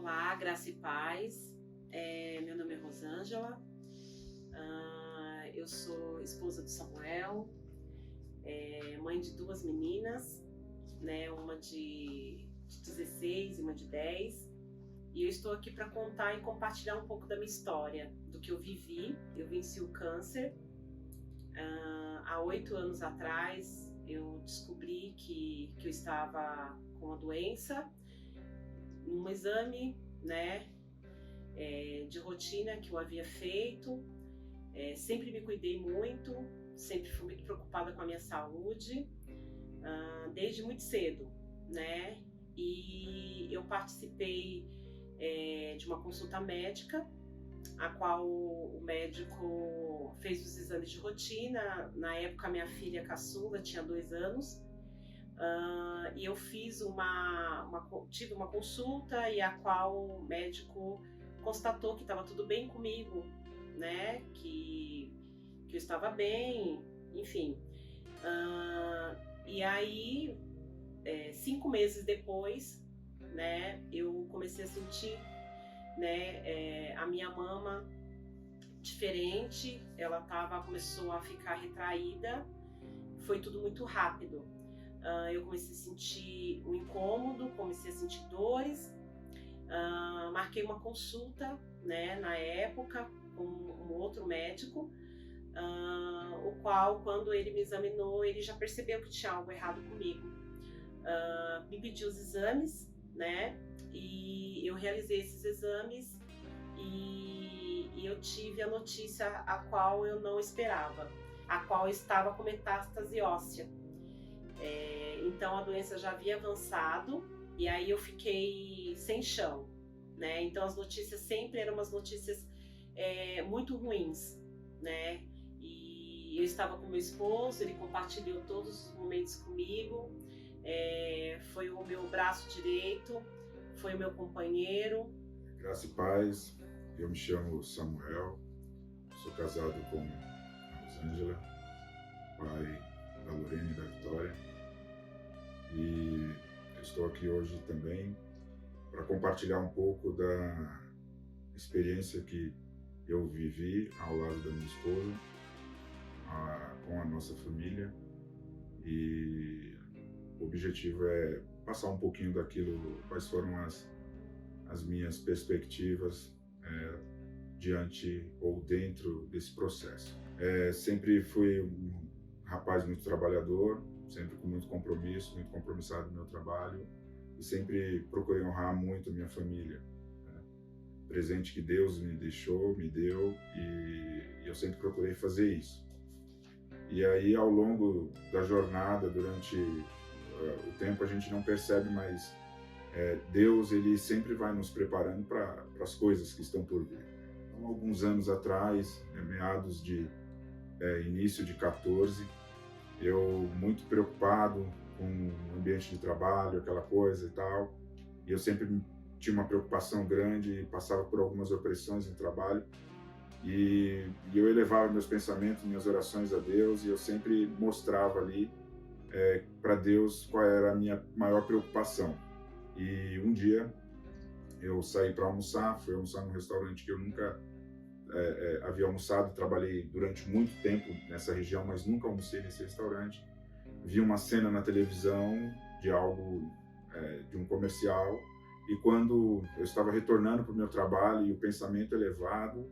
Olá, graça e paz. Meu nome é Rosângela. Eu sou esposa do Samuel, mãe de duas meninas, né? Uma de 16 e uma de 10. E eu estou aqui para contar e compartilhar um pouco da minha história, do que eu vivi. Eu venci o câncer. Há 8 anos atrás, eu descobri que eu estava com a doença. Num exame, né, de rotina que eu havia feito, sempre me cuidei muito, sempre fui muito preocupada com a minha saúde, desde muito cedo, né? E eu participei de uma consulta médica, a qual o médico fez os exames de rotina. Na época, minha filha caçula tinha 2 anos. E eu tive uma consulta e a qual o médico constatou que estava tudo bem comigo, né? Que eu estava bem, enfim. E aí, 5 meses depois, né? Eu comecei a sentir, né? A minha mama diferente, ela começou a ficar retraída, foi tudo muito rápido. Eu comecei a sentir um incômodo, comecei a sentir dores, marquei uma consulta, né, na época, com um outro médico, o qual, quando ele me examinou, ele já percebeu que tinha algo errado comigo. Me pediu os exames, né, e eu realizei esses exames e eu tive a notícia a qual eu não esperava, a qual estava com metástase óssea. Então a doença já havia avançado e aí eu fiquei sem chão, né? Então as notícias sempre eram umas notícias muito ruins, né? E eu estava com meu esposo, ele compartilhou todos os momentos comigo, foi o meu braço direito, foi o meu companheiro. Graça e paz, eu me chamo Samuel, sou casado com a Rosângela, pai da Lorena e da Vitória, e eu estou aqui hoje também para compartilhar um pouco da experiência que eu vivi ao lado da minha esposa, com a nossa família, e o objetivo é passar um pouquinho daquilo, quais foram as minhas perspectivas diante ou dentro desse processo. Sempre fui um rapaz muito trabalhador, sempre com muito compromisso, muito compromissado no meu trabalho, e sempre procurei honrar muito a minha família, né? Presente que Deus me deu, e eu sempre procurei fazer isso. E aí, ao longo da jornada, durante o tempo, a gente não percebe, mas Deus, ele sempre vai nos preparando para as coisas que estão por vir. Então, alguns anos atrás, meados de início de 14, eu muito preocupado com o ambiente de trabalho, aquela coisa e tal, e eu sempre tinha uma preocupação grande, passava por algumas opressões no trabalho, e eu elevava meus pensamentos, minhas orações a Deus, e eu sempre mostrava ali para Deus qual era a minha maior preocupação. E um dia eu saí para almoçar, fui almoçar num restaurante que eu nunca havia almoçado, trabalhei durante muito tempo nessa região, mas nunca almocei nesse restaurante. Vi uma cena na televisão de algo, de um comercial, e quando eu estava retornando para o meu trabalho e o pensamento elevado,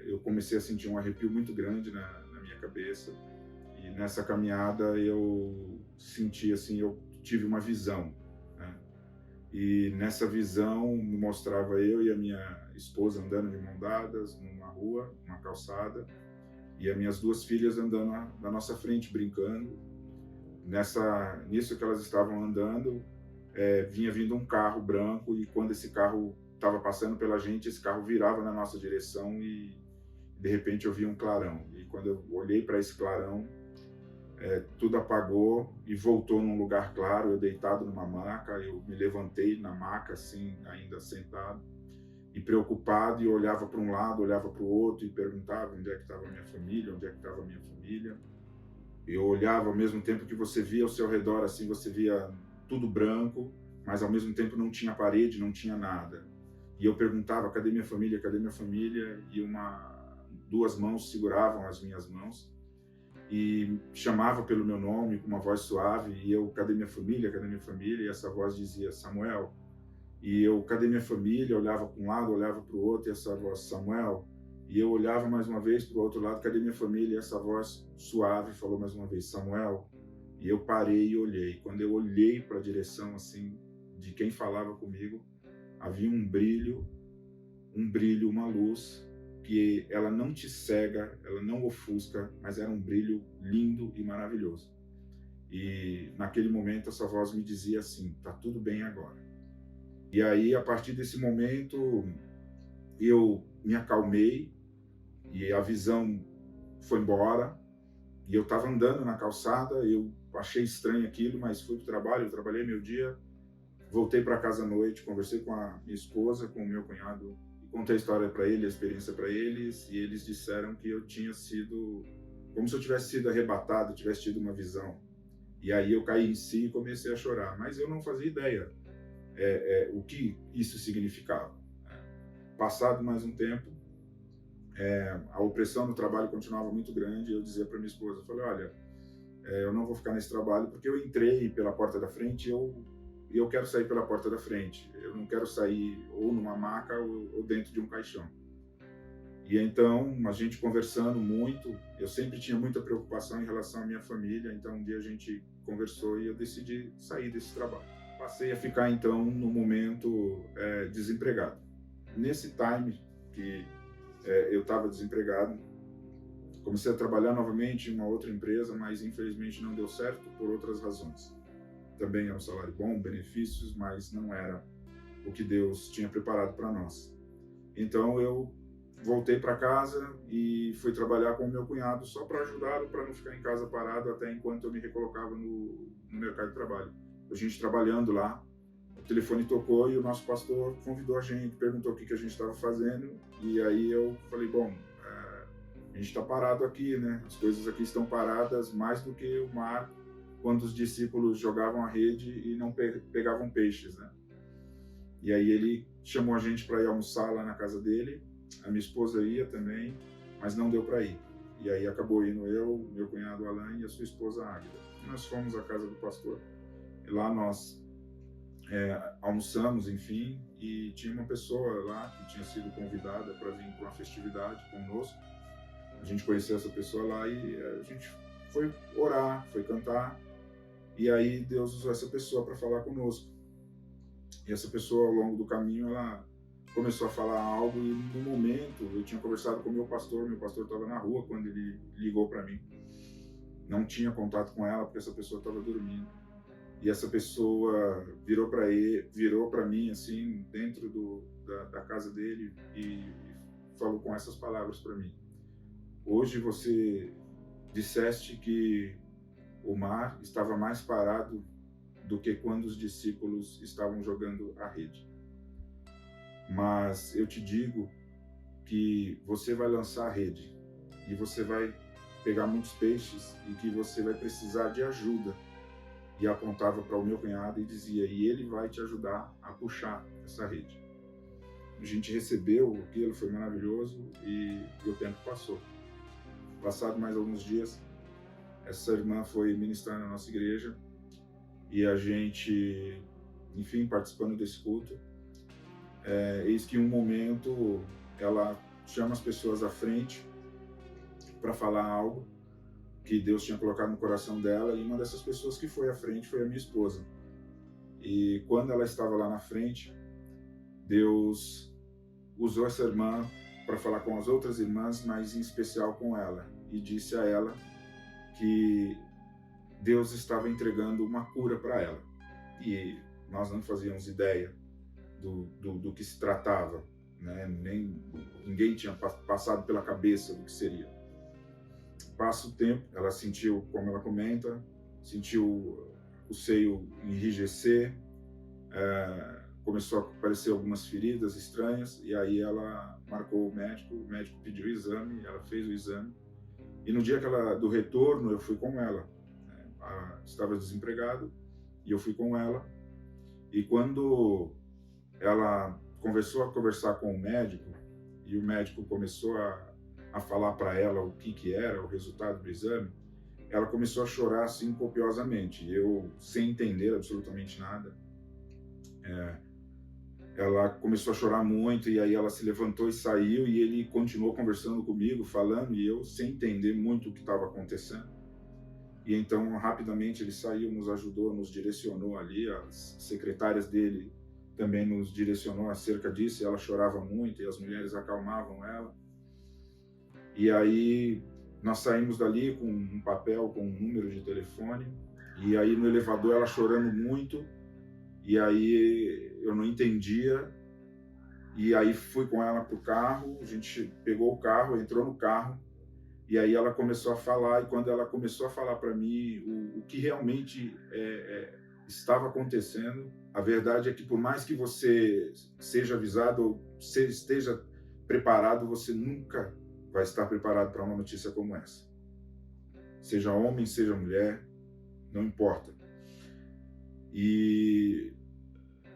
eu comecei a sentir um arrepio muito grande na minha cabeça, e nessa caminhada eu senti assim, eu tive uma visão, né? E nessa visão me mostrava eu e a minha esposa andando de mão dadas numa rua, numa calçada, e as minhas 2 filhas andando na nossa frente, brincando. Nisso que elas estavam andando, vinha vindo um carro branco, e quando esse carro estava passando pela gente, esse carro virava na nossa direção e de repente eu vi um clarão. E quando eu olhei para esse clarão, tudo apagou e voltou num lugar claro. Eu deitado numa maca, eu me levantei na maca, assim, ainda sentado, e preocupado, e olhava para um lado, olhava para o outro, e perguntava onde é que estava a minha família, onde é que estava a minha família. Eu olhava ao mesmo tempo que você via ao seu redor, assim, você via tudo branco, mas ao mesmo tempo não tinha parede, não tinha nada. E eu perguntava, cadê minha família, cadê minha família? E duas mãos seguravam as minhas mãos e chamava pelo meu nome com uma voz suave, e eu, cadê minha família, cadê minha família? E essa voz dizia, Samuel. E eu, cadê minha família? Olhava para um lado, olhava para o outro, e essa voz, Samuel. E eu olhava mais uma vez para o outro lado, cadê minha família? E essa voz suave falou mais uma vez, Samuel. E eu parei e olhei. Quando eu olhei para a direção assim de quem falava comigo, havia um brilho, uma luz, que ela não te cega, ela não ofusca, mas era um brilho lindo e maravilhoso. E naquele momento essa voz me dizia assim, tá tudo bem agora. E aí, a partir desse momento, eu me acalmei e a visão foi embora. E eu estava andando na calçada, eu achei estranho aquilo, mas fui para o trabalho, eu trabalhei meu dia, voltei para casa à noite, conversei com a minha esposa, com o meu cunhado, e contei a história para eles, a experiência para eles, e eles disseram que eu tinha sido, como se eu tivesse sido arrebatado, tivesse tido uma visão. E aí eu caí em si e comecei a chorar, mas eu não fazia ideia o que isso significava. Passado mais um tempo, a opressão no trabalho continuava muito grande, e eu dizia para minha esposa, eu falei, olha, eu não vou ficar nesse trabalho porque eu entrei pela porta da frente e eu quero sair pela porta da frente. Eu não quero sair ou numa maca ou dentro de um caixão. E então, a gente conversando muito, eu sempre tinha muita preocupação em relação à minha família, então um dia a gente conversou e eu decidi sair desse trabalho. Passei a ficar, então, no momento, desempregado. Nesse time que eu estava desempregado, comecei a trabalhar novamente em uma outra empresa, mas infelizmente não deu certo por outras razões. Também era um salário bom, benefícios, mas não era o que Deus tinha preparado para nós. Então eu voltei para casa e fui trabalhar com o meu cunhado só para ajudá-lo, para não ficar em casa parado até enquanto eu me recolocava no mercado de trabalho. A gente trabalhando lá, o telefone tocou e o nosso pastor convidou a gente, perguntou o que a gente estava fazendo, e aí eu falei, bom, a gente está parado aqui, né? As coisas aqui estão paradas mais do que o mar, quando os discípulos jogavam a rede e não pegavam peixes, né? E aí ele chamou a gente para ir almoçar lá na casa dele, a minha esposa ia também, mas não deu para ir. E aí acabou indo eu, meu cunhado Alan e a sua esposa Águida. Nós fomos à casa do pastor. E lá nós almoçamos, enfim, e tinha uma pessoa lá que tinha sido convidada para vir para uma festividade conosco. A gente conheceu essa pessoa lá e a gente foi orar, foi cantar, e aí Deus usou essa pessoa para falar conosco. E essa pessoa, ao longo do caminho, ela começou a falar algo, e no momento eu tinha conversado com o meu pastor estava na rua quando ele ligou para mim. Não tinha contato com ela porque essa pessoa estava dormindo. E essa pessoa virou para mim, assim, dentro da casa dele, e falou com essas palavras para mim. Hoje você disseste que o mar estava mais parado do que quando os discípulos estavam jogando a rede. Mas eu te digo que você vai lançar a rede e você vai pegar muitos peixes e que você vai precisar de ajuda. E apontava para o meu cunhado e dizia, e ele vai te ajudar a puxar essa rede. A gente recebeu aquilo, foi maravilhoso, e o tempo passou. Passado mais alguns dias, essa irmã foi ministrar na nossa igreja, e a gente, enfim, participando desse culto, eis que em um momento ela chama as pessoas à frente para falar algo que Deus tinha colocado no coração dela, e uma dessas pessoas que foi à frente foi a minha esposa. E quando ela estava lá na frente, Deus usou essa irmã para falar com as outras irmãs, mas em especial com ela, e disse a ela que Deus estava entregando uma cura para ela. E nós não fazíamos ideia do que se tratava, né? Ninguém tinha passado pela cabeça do que seria. Passa o tempo, ela sentiu, como ela comenta, sentiu o seio enrijecer, começou a aparecer algumas feridas estranhas, e aí ela marcou o médico pediu o exame, ela fez o exame, e no dia do retorno eu fui com ela, estava desempregado, e eu fui com ela, E quando ela começou a conversar com o médico, e o médico começou a falar para ela o que era o resultado do exame, ela começou a chorar assim copiosamente. Eu, sem entender absolutamente nada, ela começou a chorar muito, e aí ela se levantou e saiu, e ele continuou conversando comigo, falando, e eu sem entender muito o que estava acontecendo. E então, rapidamente, ele saiu, nos ajudou, nos direcionou ali, as secretárias dele também nos direcionou acerca disso, e ela chorava muito, e as mulheres acalmavam ela. E aí, nós saímos dali com um papel, com um número de telefone, e aí no elevador ela chorando muito, e aí eu não entendia, e aí fui com ela pro carro, a gente pegou o carro, entrou no carro, e aí ela começou a falar, e quando ela começou a falar para mim o que realmente estava acontecendo, a verdade é que por mais que você seja avisado ou esteja preparado, você nunca vai estar preparado para uma notícia como essa. Seja homem, seja mulher, não importa. E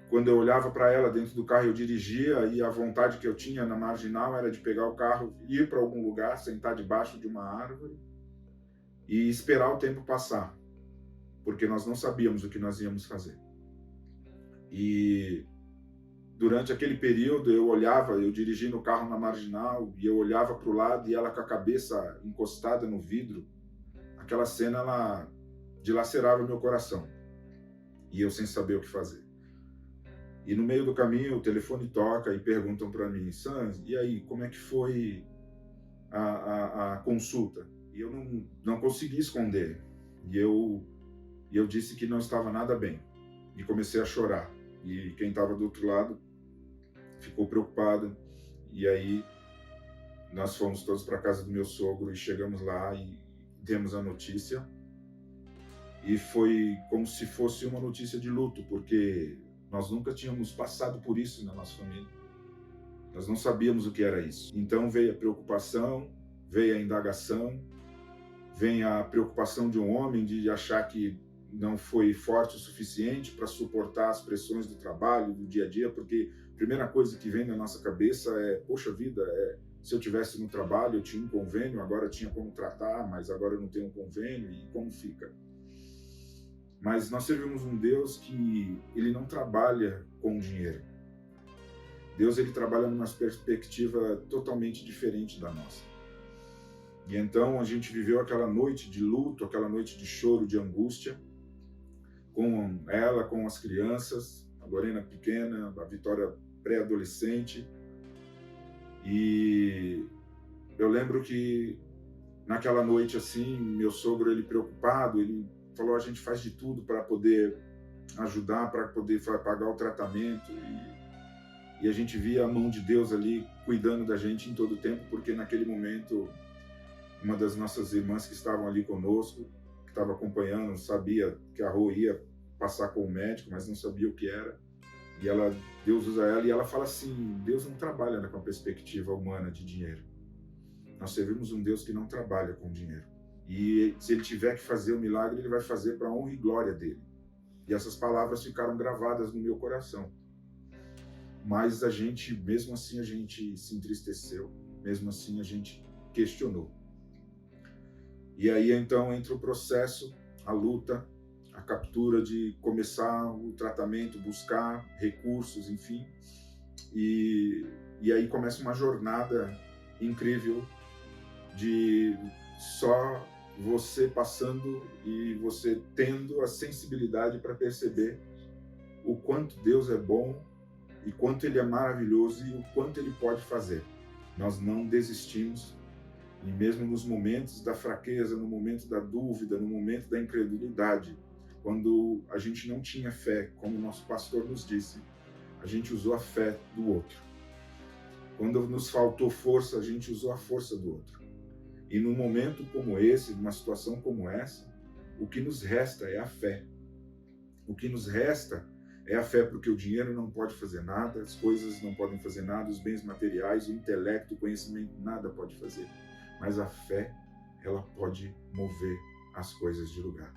quando eu olhava para ela dentro do carro, eu dirigia, e a vontade que eu tinha na marginal era de pegar o carro, ir para algum lugar, sentar debaixo de uma árvore e esperar o tempo passar, porque nós não sabíamos o que nós íamos fazer. E durante aquele período eu dirigindo o carro na marginal, e eu olhava para o lado, e ela com a cabeça encostada no vidro. Aquela cena, ela dilacerava meu coração, e eu sem saber o que fazer. E no meio do caminho o telefone toca e perguntam para mim: Sans, e aí, como é que foi a consulta? E eu não consegui esconder. E eu disse que não estava nada bem. E comecei a chorar. E quem estava do outro lado ficou preocupado. E aí nós fomos todos para a casa do meu sogro, e chegamos lá e demos a notícia. E foi como se fosse uma notícia de luto, porque nós nunca tínhamos passado por isso na nossa família. Nós não sabíamos o que era isso. Então veio a preocupação, veio a indagação, vem a preocupação de um homem de achar que não foi forte o suficiente para suportar as pressões do trabalho, do dia a dia, porque a primeira coisa que vem na nossa cabeça é: poxa vida, se eu tivesse no trabalho, eu tinha um convênio, agora tinha como tratar, mas agora eu não tenho um convênio, e como fica? Mas nós servimos um Deus que ele não trabalha com dinheiro. Deus, ele trabalha numa perspectiva totalmente diferente da nossa. E então a gente viveu aquela noite de luto, aquela noite de choro, de angústia, com ela, com as crianças, a Lorena pequena, a Vitória pré-adolescente. E eu lembro que naquela noite, assim, meu sogro, ele preocupado, ele falou: a gente faz de tudo para poder ajudar, para poder pagar o tratamento. E a gente via a mão de Deus ali cuidando da gente em todo o tempo, porque naquele momento uma das nossas irmãs que estavam ali conosco, que estava acompanhando, sabia que a Rô ia passar com o médico, mas não sabia o que era. E Deus usa ela, e ela fala assim: Deus não trabalha com a perspectiva humana de dinheiro. Nós servimos um Deus que não trabalha com dinheiro. E se ele tiver que fazer o milagre, ele vai fazer para a honra e glória dele. E essas palavras ficaram gravadas no meu coração. Mas a gente, mesmo assim, a gente se entristeceu. Mesmo assim, a gente questionou. E aí, então, entra o processo, a luta, a captura de começar o tratamento, buscar recursos, enfim. E aí começa uma jornada incrível de só você passando e você tendo a sensibilidade para perceber o quanto Deus é bom, e quanto Ele é maravilhoso, e o quanto Ele pode fazer. Nós não desistimos, e mesmo nos momentos da fraqueza, no momento da dúvida, no momento da incredulidade, quando a gente não tinha fé, como o nosso pastor nos disse, a gente usou a fé do outro. Quando nos faltou força, a gente usou a força do outro. E num momento como esse, numa situação como essa, o que nos resta é a fé. O que nos resta é a fé, porque o dinheiro não pode fazer nada, as coisas não podem fazer nada, os bens materiais, o intelecto, o conhecimento, nada pode fazer. Mas a fé, ela pode mover as coisas de lugar.